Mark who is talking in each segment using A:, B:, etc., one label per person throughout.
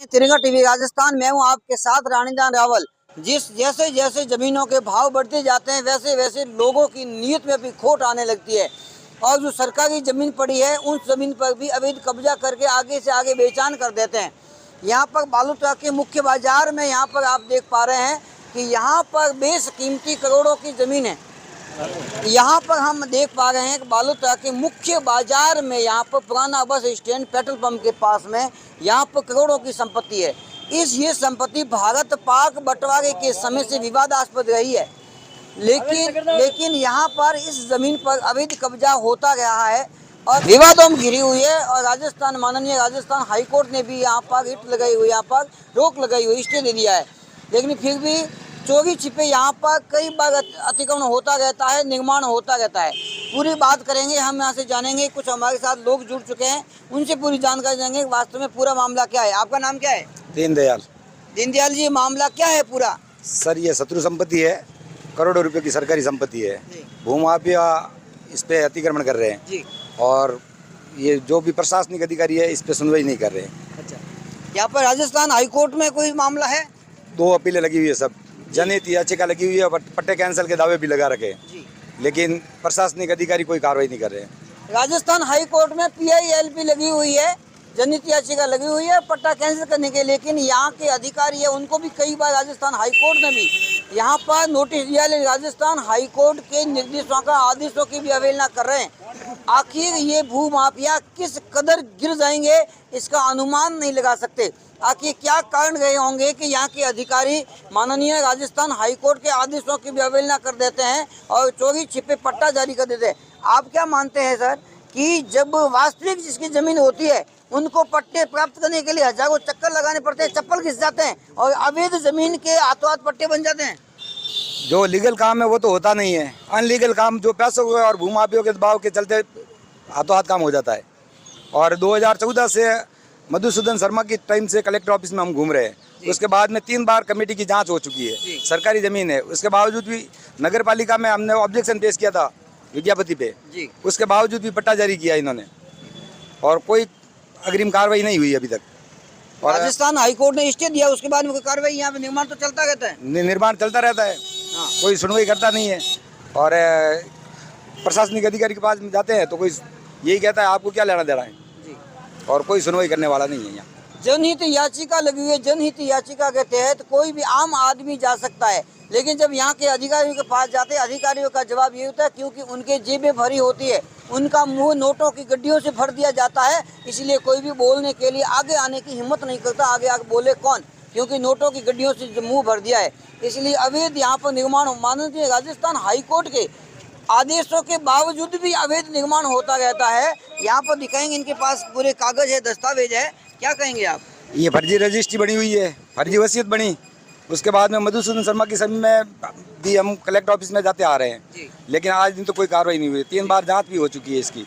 A: तिरंगा टीवी राजस्थान में हूँ आपके साथ रानीदान रावल। जैसे जैसे जमीनों के भाव बढ़ते जाते हैं वैसे वैसे लोगों की नीयत में भी खोट आने लगती है और जो सरकारी जमीन पड़ी है उस जमीन पर भी अवैध कब्जा करके आगे से आगे बेचान कर देते हैं। यहाँ पर बालूतरा के मुख्य बाजार में यहाँ पर आप देख पा रहे हैं कि यहाँ पर बेशकीमती करोड़ों की जमीन है। यहाँ पर हम देख पा रहे हैं कि बालूतरा के मुख्य बाजार में यहाँ पर पुराना बस स्टैंड पेट्रोल पंप के पास में यहाँ पर करोड़ों की संपत्ति है। ये संपत्ति भारत पाक बंटवारे के समय से विवादास्पद रही है, लेकिन यहाँ पर इस जमीन पर अवैध कब्जा होता रहा है और विवादों में घिरी हुई है। और माननीय राजस्थान हाईकोर्ट ने भी यहाँ पर हिट लगाई हुई, यहाँ पर रोक लगाई हुई, स्टे दे दिया है। लेकिन फिर भी चोरी छिपे यहाँ पर कई बार अतिक्रमण होता रहता है, निर्माण होता रहता है। पूरी बात करेंगे, हम यहाँ से जानेंगे। कुछ हमारे साथ लोग जुड़ चुके हैं, उनसे पूरी जानकारी देंगे वास्तव में पूरा मामला क्या है। आपका नाम क्या है? दीनदयाल जी, मामला क्या है पूरा?
B: सर, ये शत्रु संपत्ति है, करोड़ों रुपए की सरकारी संपत्ति है। भूमाफिया इस पे अतिक्रमण कर रहे हैं जी। और ये जो भी प्रशासनिक अधिकारी है इस पे सुनवाई नहीं कर रहे हैं।
A: अच्छा, यहाँ पर राजस्थान हाईकोर्ट में कोई मामला है?
B: 2 अपीलें लगी हुई है, सब जनहित याचिका लगी हुई है, पट्टे कैंसिल के दावे भी लगा रखे हैं, लेकिन प्रशासनिक अधिकारी कोई कार्रवाई नहीं कर रहे हैं।
A: राजस्थान हाईकोर्ट में PILP लगी हुई है, जनहित याचिका लगी हुई है पट्टा कैंसिल करने के, लेकिन यहाँ के अधिकारी है उनको भी कई बार राजस्थान हाईकोर्ट ने भी यहाँ पर नोटिस दिया, लेकिन राजस्थान हाईकोर्ट के निर्देशों का आदेशों की भी अवहेलना कर रहे हैं। आखिर ये भू माफिया किस कदर गिर जाएंगे इसका अनुमान नहीं लगा सकते। आखिर क्या कारण रहे होंगे कि यहाँ के अधिकारी माननीय राजस्थान हाईकोर्ट के आदेशों की भी अवहेलना कर देते हैं और चोरी छिपे पट्टा जारी कर देते हैं। आप क्या मानते हैं सर कि जब वास्तविक जिसकी जमीन होती है उनको पट्टे प्राप्त करने के लिए हजारों चक्कर लगाने पड़ते हैं, चप्पल घिस जाते हैं और अवैध जमीन के हाथों हाथ पट्टे बन जाते हैं?
B: जो लीगल काम है वो तो होता नहीं है, अनलीगल काम जो पैसों और भूमाफियों के दबाव के चलते हाथों हाथ काम हो जाता है। और 2014 से मधुसूदन शर्मा की टाइम से कलेक्टर ऑफिस में हम घूम रहे हैं। उसके बाद में 3 बार कमेटी की जांच हो चुकी है, सरकारी जमीन है। उसके बावजूद भी नगर पालिका में हमने ऑब्जेक्शन पेश किया था विज्ञापति पे, उसके बावजूद भी पट्टा जारी किया इन्होंने और कोई अग्रिम कार्रवाई नहीं हुई अभी तक।
A: और राजस्थान हाईकोर्ट ने स्टे दिया, उसके बाद में कोई कार्रवाई? यहाँ पे निर्माण तो चलता रहता है,
B: निर्माण चलता रहता है, कोई सुनवाई करता नहीं है। और प्रशासनिक अधिकारी के पास जाते हैं तो कोई यही कहता है आपको क्या लेना दे रहा है जी, और कोई सुनवाई करने वाला नहीं है। यहाँ
A: जनहित याचिका लगी हुई है, जनहित याचिका के तहत कोई भी आम आदमी जा सकता है, लेकिन जब यहाँ के अधिकारियों के पास जाते हैं अधिकारियों का जवाब ये होता है क्योंकि उनके जेबें भरी होती है, उनका मुंह नोटों की गड्डियों से भर दिया जाता है, इसलिए कोई भी बोलने के लिए आगे आने की हिम्मत नहीं करता। आगे बोले कौन, क्योंकि नोटों की गड्डियों से मुंह भर दिया है। इसलिए अवैध यहाँ पर निर्माण माननीय राजस्थान हाईकोर्ट के आदेशों के बावजूद भी अवैध निर्माण होता रहता है। यहाँ पर दिखाएंगे, इनके पास पूरे कागज है, दस्तावेज है। क्या कहेंगे आप?
B: ये फर्जी रजिस्ट्री बनी हुई है, फर्जी वसीयत बनी। उसके बाद में मधुसूदन शर्मा की समय में भी हम कलेक्टर ऑफिस में जाते आ रहे हैं, लेकिन आज दिन तो कोई कार्रवाई नहीं हुई। 3 बार जांच भी हो चुकी है इसकी।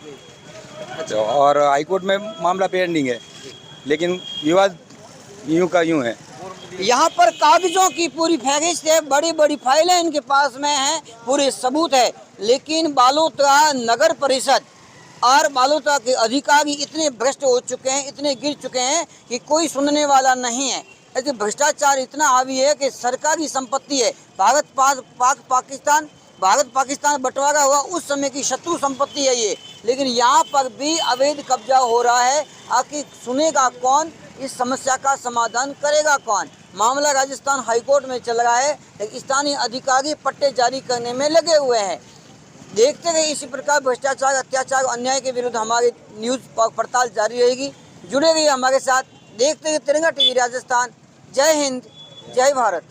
B: अच्छा, और हाईकोर्ट में मामला पेंडिंग है, लेकिन विवाद यूं का यूं है।
A: यहाँ पर कागजों की पूरी फहरिस्त है, बड़ी बड़ी फाइलें इनके पास में हैं, पूरे सबूत है, लेकिन बालूतरा नगर परिषद और बालूतरा के अधिकारी इतने भ्रष्ट हो चुके हैं, इतने गिर चुके हैं कि कोई सुनने वाला नहीं है। ऐसे भ्रष्टाचार इतना हावी है कि सरकारी संपत्ति है, भारत पाकिस्तान बंटवारा हुआ उस समय की शत्रु संपत्ति है ये, लेकिन यहाँ पर भी अवैध कब्जा हो रहा है। आखिर सुनेगा कौन, इस समस्या का समाधान करेगा कौन? मामला राजस्थान हाईकोर्ट में चल रहा है, लेकिन स्थानीय अधिकारी पट्टे जारी करने में लगे हुए हैं। देखते रहिए इसी प्रकार भ्रष्टाचार, अत्याचार, अन्याय के विरुद्ध हमारी न्यूज़ पड़ताल जारी रहेगी। जुड़े रहिए हमारे साथ, देखते रहिए तिरंगा टीवी राजस्थान। जय हिंद, जय भारत।